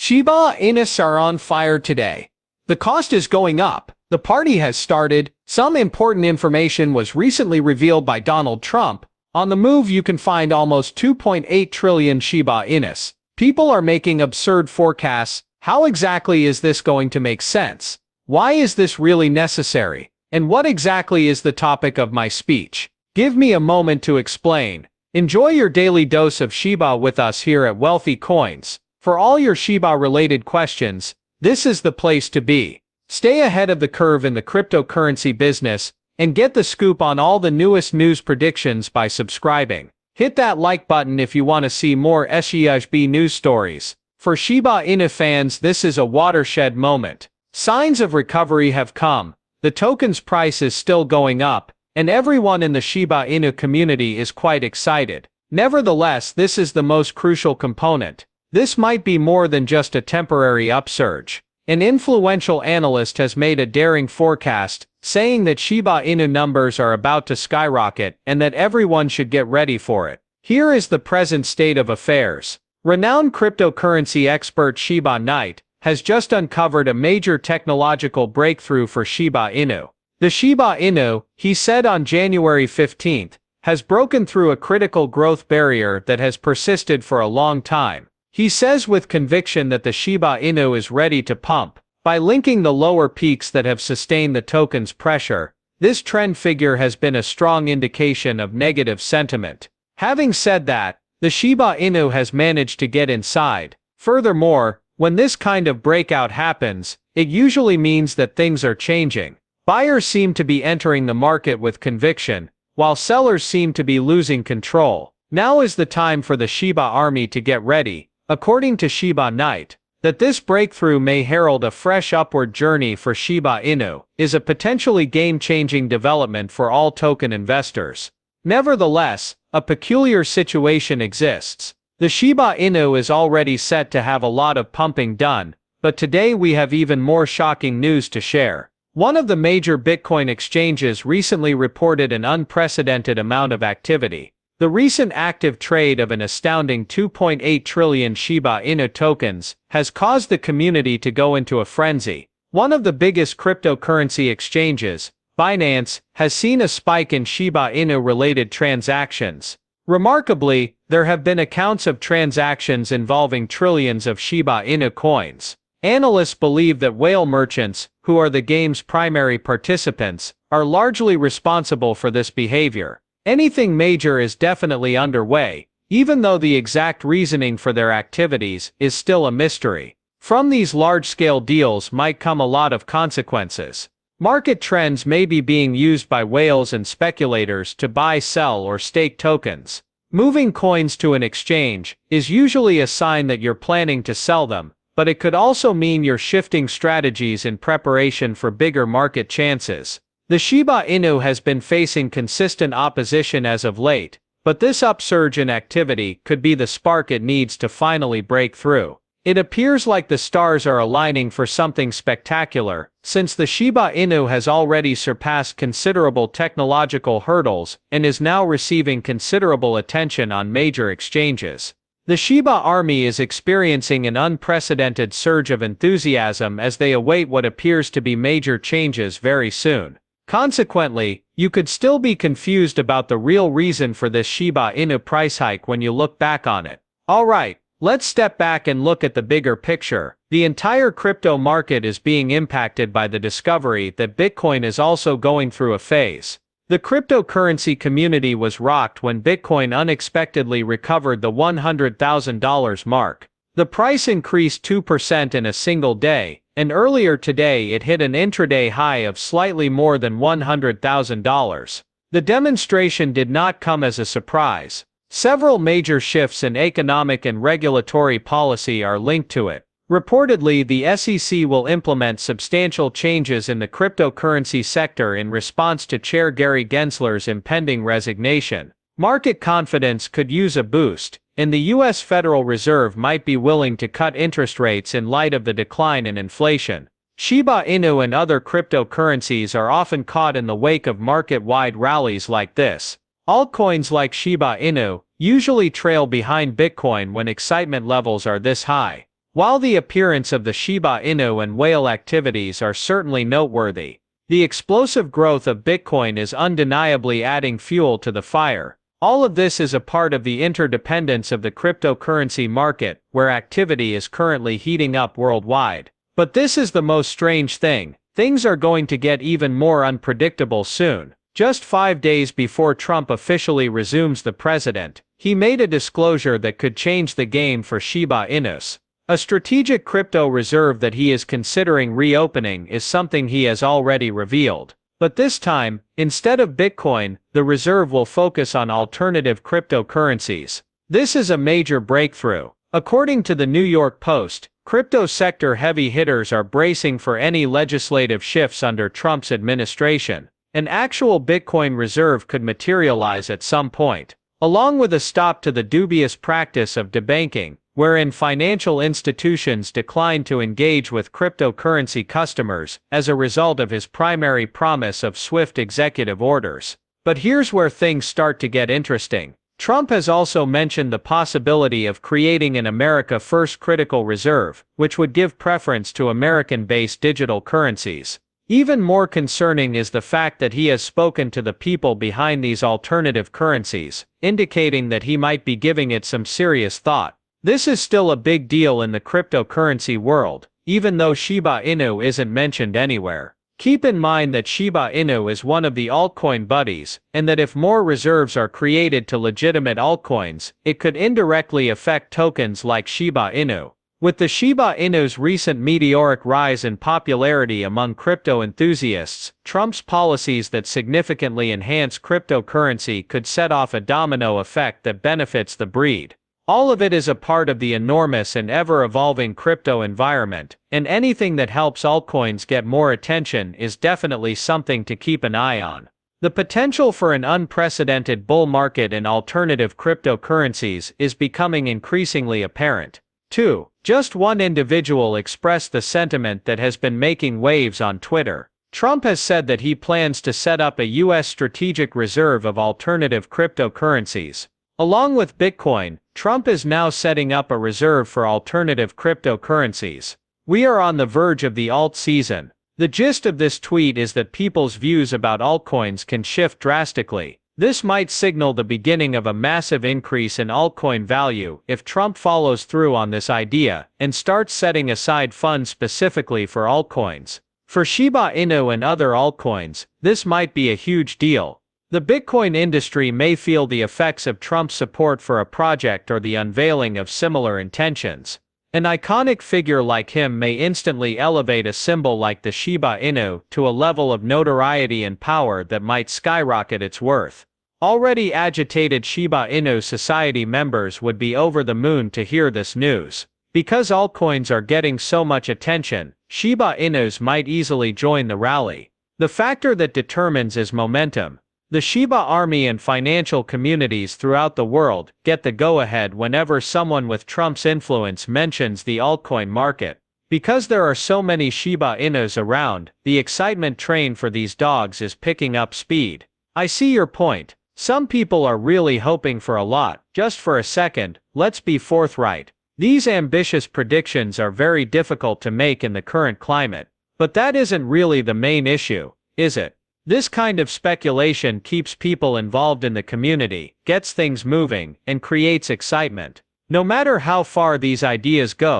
Shiba Inu are on fire today. The cost is going up. The party has started. Some important information was recently revealed by Donald Trump. On the move, you can find almost 2.8 trillion Shiba Inus. People are making absurd forecasts. How exactly is this going to make sense? Why is this really necessary? And what exactly is the topic of my speech? Give me a moment to explain. Enjoy your daily dose of Shiba with us here at Wealthy Coins. For all your Shiba-related questions, this is the place to be. Stay ahead of the curve in the cryptocurrency business, and get the scoop on all the newest news predictions by subscribing. Hit that like button if you want to see more SHB news stories. For Shiba Inu fans, this is a watershed moment. Signs of recovery have come. The token's price is still going up, and everyone in the Shiba Inu community is quite excited. Nevertheless, this is the most crucial component. This might be more than just a temporary upsurge. An influential analyst has made a daring forecast, saying that Shiba Inu numbers are about to skyrocket and that everyone should get ready for it. Here is the present state of affairs. Renowned cryptocurrency expert Shiba Knight has just uncovered a major technological breakthrough for Shiba Inu. The Shiba Inu, he said on January 15th, has broken through a critical growth barrier that has persisted for a long time. He says with conviction that the Shiba Inu is ready to pump. By linking the lower peaks that have sustained the token's pressure, this trend figure has been a strong indication of negative sentiment. Having said that, the Shiba Inu has managed to get inside. Furthermore, when this kind of breakout happens, it usually means that things are changing. Buyers seem to be entering the market with conviction, while sellers seem to be losing control. Now is the time for the Shiba army to get ready. According to Shiba Knight, that this breakthrough may herald a fresh upward journey for Shiba Inu is a potentially game-changing development for all token investors. Nevertheless, a peculiar situation exists. The Shiba Inu is already set to have a lot of pumping done, but today we have even more shocking news to share. One of the major Bitcoin exchanges recently reported an unprecedented amount of activity. The recent active trade of an astounding 2.8 trillion Shiba Inu tokens has caused the community to go into a frenzy. One of the biggest cryptocurrency exchanges, Binance, has seen a spike in Shiba Inu-related transactions. Remarkably, there have been accounts of transactions involving trillions of Shiba Inu coins. Analysts believe that whale merchants, who are the game's primary participants, are largely responsible for this behavior. Anything major is definitely underway, even though the exact reasoning for their activities is still a mystery. From these large-scale deals might come a lot of consequences. Market trends may be being used by whales and speculators to buy, sell, or stake tokens. Moving coins to an exchange is usually a sign that you're planning to sell them, but it could also mean you're shifting strategies in preparation for bigger market chances. The Shiba Inu has been facing consistent opposition as of late, but this upsurge in activity could be the spark it needs to finally break through. It appears like the stars are aligning for something spectacular, since the Shiba Inu has already surpassed considerable technological hurdles and is now receiving considerable attention on major exchanges. The Shiba army is experiencing an unprecedented surge of enthusiasm as they await what appears to be major changes very soon. Consequently, you could still be confused about the real reason for this Shiba Inu price hike when you look back on it. Alright, let's step back and look at the bigger picture. The entire crypto market is being impacted by the discovery that Bitcoin is also going through a phase. The cryptocurrency community was rocked when Bitcoin unexpectedly recovered the $100,000 mark. The price increased 2% in a single day, and earlier today it hit an intraday high of slightly more than $100,000. The demonstration did not come as a surprise. Several major shifts in economic and regulatory policy are linked to it. Reportedly, the SEC will implement substantial changes in the cryptocurrency sector in response to Chair Gary Gensler's impending resignation. Market confidence could use a boost, and the U.S. Federal Reserve might be willing to cut interest rates in light of the decline in inflation. Shiba Inu and other cryptocurrencies are often caught in the wake of market-wide rallies like this. Altcoins like Shiba Inu usually trail behind Bitcoin when excitement levels are this high. While the appearance of the Shiba Inu and whale activities are certainly noteworthy, the explosive growth of Bitcoin is undeniably adding fuel to the fire. All of this is a part of the interdependence of the cryptocurrency market, where activity is currently heating up worldwide. But this is the most strange thing. Things are going to get even more unpredictable soon. Just 5 days before Trump officially resumes the president, he made a disclosure that could change the game for Shiba Inus. A strategic crypto reserve that he is considering reopening is something he has already revealed. But this time, instead of Bitcoin, the reserve will focus on alternative cryptocurrencies. This is a major breakthrough. According to the New York Post, crypto sector heavy hitters are bracing for any legislative shifts under Trump's administration. An actual Bitcoin reserve could materialize at some point, along with a stop to the dubious practice of debanking, wherein financial institutions decline to engage with cryptocurrency customers as a result of his primary promise of swift executive orders. But here's where things start to get interesting. Trump has also mentioned the possibility of creating an America First critical reserve, which would give preference to American-based digital currencies. Even more concerning is the fact that he has spoken to the people behind these alternative currencies, indicating that he might be giving it some serious thought. This is still a big deal in the cryptocurrency world, even though Shiba Inu isn't mentioned anywhere. Keep in mind that Shiba Inu is one of the altcoin buddies, and that if more reserves are created to legitimate altcoins, it could indirectly affect tokens like Shiba Inu. With the Shiba Inu's recent meteoric rise in popularity among crypto enthusiasts, Trump's policies that significantly enhance cryptocurrency could set off a domino effect that benefits the breed. All of it is a part of the enormous and ever-evolving crypto environment, and anything that helps altcoins get more attention is definitely something to keep an eye on. The potential for an unprecedented bull market in alternative cryptocurrencies is becoming increasingly apparent. 2. Just one individual expressed the sentiment that has been making waves on Twitter. Trump has said that he plans to set up a U.S. strategic reserve of alternative cryptocurrencies. Along with Bitcoin, Trump is now setting up a reserve for alternative cryptocurrencies. We are on the verge of the alt season. The gist of this tweet is that people's views about altcoins can shift drastically. This might signal the beginning of a massive increase in altcoin value if Trump follows through on this idea and starts setting aside funds specifically for altcoins. For Shiba Inu and other altcoins, this might be a huge deal. The Bitcoin industry may feel the effects of Trump's support for a project or the unveiling of similar intentions. An iconic figure like him may instantly elevate a symbol like the Shiba Inu to a level of notoriety and power that might skyrocket its worth. Already agitated Shiba Inu society members would be over the moon to hear this news. Because altcoins are getting so much attention, Shiba Inus might easily join the rally. The factor that determines is momentum. The Shiba army and financial communities throughout the world get the go-ahead whenever someone with Trump's influence mentions the altcoin market. Because there are so many Shiba Inus around, the excitement train for these dogs is picking up speed. I see your point. Some people are really hoping for a lot. Just for a second, let's be forthright. These ambitious predictions are very difficult to make in the current climate. But that isn't really the main issue, is it? This kind of speculation keeps people involved in the community, gets things moving, and creates excitement. No matter how far these ideas go,